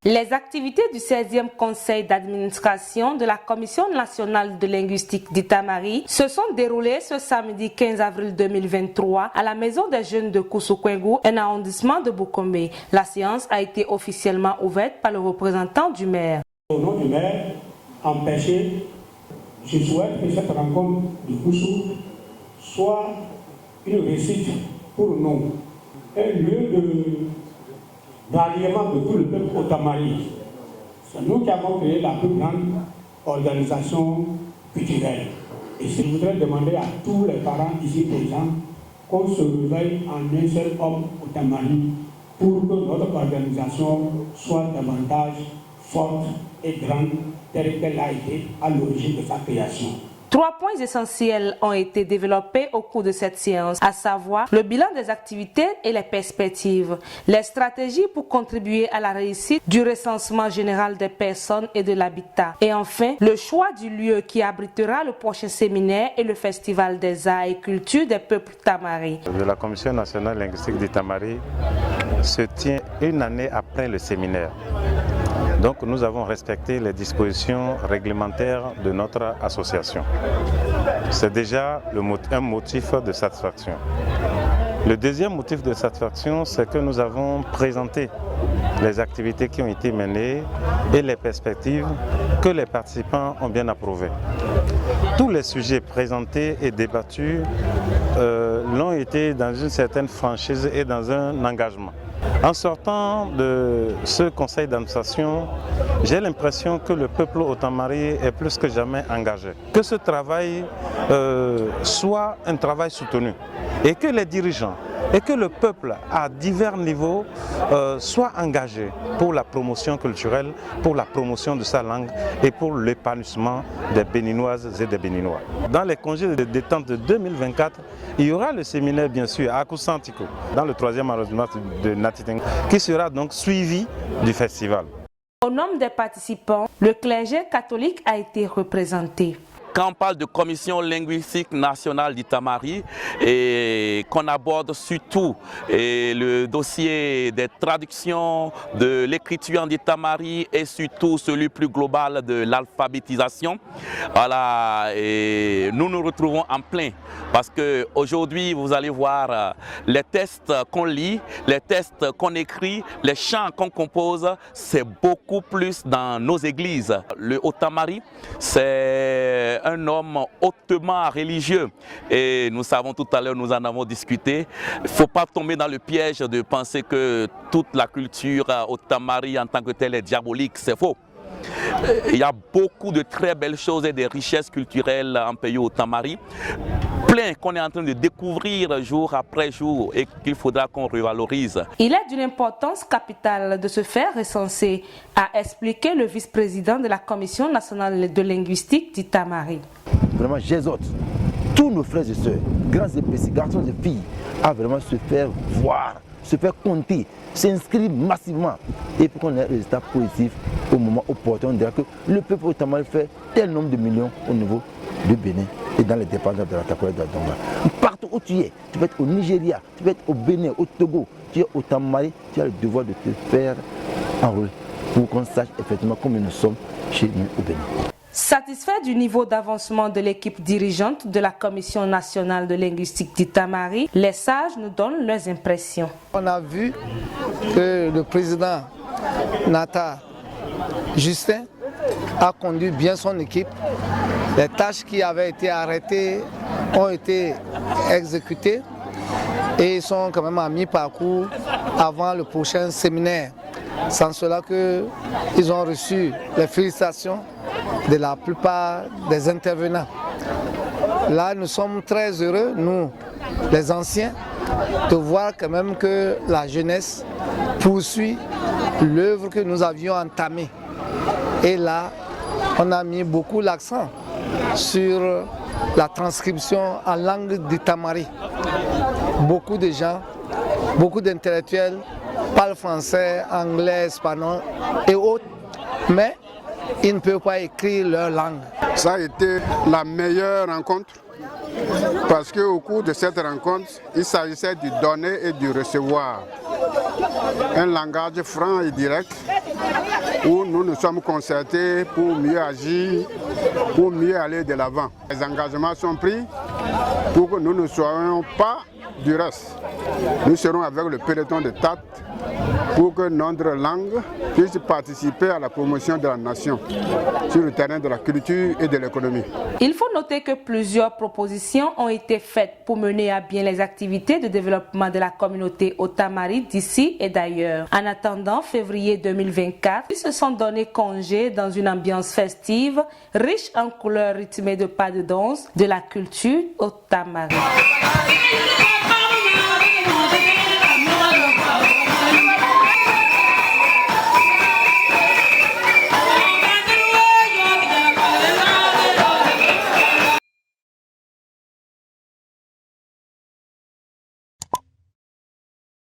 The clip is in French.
Les activités du 16e conseil d'administration de la Commission nationale de linguistique d'Itamari se sont déroulées ce samedi 15 avril 2023 à la maison des jeunes de Koussoukwengu, un arrondissement de Boukombe. La séance a été officiellement ouverte par le représentant du maire. Au nom du maire, empêché, je souhaite que cette rencontre de Koussou soit une réussite pour nous, un lieu de ralliement de tout le peuple otamari. C'est nous qui avons créé la plus grande organisation culturelle. Et je voudrais demander à tous les parents ici présents qu'on se réveille en un seul homme otamari pour que notre organisation soit davantage forte et grande telle qu'elle a été à l'origine de sa création. 3 points essentiels ont été développés au cours de cette séance, à savoir le bilan des activités et les perspectives, les stratégies pour contribuer à la réussite du recensement général des personnes et de l'habitat, et enfin le choix du lieu qui abritera le prochain séminaire et le festival des arts et cultures des peuples tamaris. La Commission nationale linguistique d'Itamari se tient une année après le séminaire. Donc nous avons respecté les dispositions réglementaires de notre association. C'est déjà un motif de satisfaction. Le deuxième motif de satisfaction, c'est que nous avons présenté les activités qui ont été menées et les perspectives que les participants ont bien approuvées. Tous les sujets présentés et débattus l'ont été dans une certaine franchise et dans un engagement. En sortant de ce conseil d'administration, j'ai l'impression que le peuple otamari est plus que jamais engagé. Que ce travail soit un travail soutenu et que les dirigeants et que le peuple à divers niveaux soit engagé pour la promotion culturelle, pour la promotion de sa langue et pour l'épanouissement des Béninoises et des Béninois. Dans les congés de détente de 2024, il y aura le séminaire bien sûr à Kousantiko, dans le 3e arrondissement de Natiteng, qui sera donc suivi du festival. Au nombre des participants, le clergé catholique a été représenté. Quand on parle de commission linguistique nationale d'Itamari et qu'on aborde surtout le dossier des traductions, de l'écriture en Itamari et surtout celui plus global de l'alphabétisation, voilà, et nous nous retrouvons en plein parce qu'aujourd'hui vous allez voir les textes qu'on lit, les textes qu'on écrit, les chants qu'on compose, c'est beaucoup plus dans nos églises. Le Otamari, c'est un homme hautement religieux et nous savons tout à l'heure, nous en avons discuté. Il ne faut pas tomber dans le piège de penser que toute la culture otamari en tant que telle est diabolique, c'est faux. Il y a beaucoup de très belles choses et des richesses culturelles en pays otamari, plein qu'on est en train de découvrir jour après jour et qu'il faudra qu'on revalorise. Il est d'une importance capitale de se faire recenser, a expliqué le vice-président de la Commission nationale de linguistique d'Itamari. Vraiment, j'exhorte tous nos frères et sœurs, grands et petits, garçons et filles, à vraiment se faire voir, se faire compter, s'inscrire massivement et pour qu'on ait un résultat positif au moment opportun. On dira que le peuple otamari fait tel nombre de millions au niveau du Bénin et dans les départements de la Takola et de la Donga. Partout où tu es, tu peux être au Nigeria, tu peux être au Bénin, au Togo, tu es au Tamari, tu as le devoir de te faire enrôler pour qu'on sache effectivement combien nous sommes chez nous au Bénin. Satisfait du niveau d'avancement de l'équipe dirigeante de la Commission nationale de linguistique d'Itamari, les sages nous donnent leurs impressions. On a vu que le président Nata Justin a conduit bien son équipe. Les tâches qui avaient été arrêtées ont été exécutées et ils sont quand même à mi-parcours avant le prochain séminaire. Sans cela qu'ils ont reçu les félicitations de la plupart des intervenants. Là, nous sommes très heureux, nous, les anciens, de voir quand même que la jeunesse poursuit l'œuvre que nous avions entamée. Et là, on a mis beaucoup l'accent sur la transcription en langue d'Itamari. Beaucoup de gens, beaucoup d'intellectuels parlent français, anglais, espagnol et autres, mais ils ne peuvent pas écrire leur langue. Ça a été la meilleure rencontre parce qu'au cours de cette rencontre, il s'agissait de donner et de recevoir. Un langage franc et direct où nous nous sommes concertés pour mieux agir, pour mieux aller de l'avant. Les engagements sont pris pour que nous ne soyons pas du reste. Nous serons avec le peloton de tête pour que notre langue puisse participer à la promotion de la nation sur le terrain de la culture et de l'économie. Il faut noter que plusieurs propositions ont été faites pour mener à bien les activités de développement de la communauté au Tamari d'ici et d'ailleurs. En attendant février 2024, ils se sont donné congé dans une ambiance festive, riche en couleurs rythmées de pas de danse, de la culture au Tamari.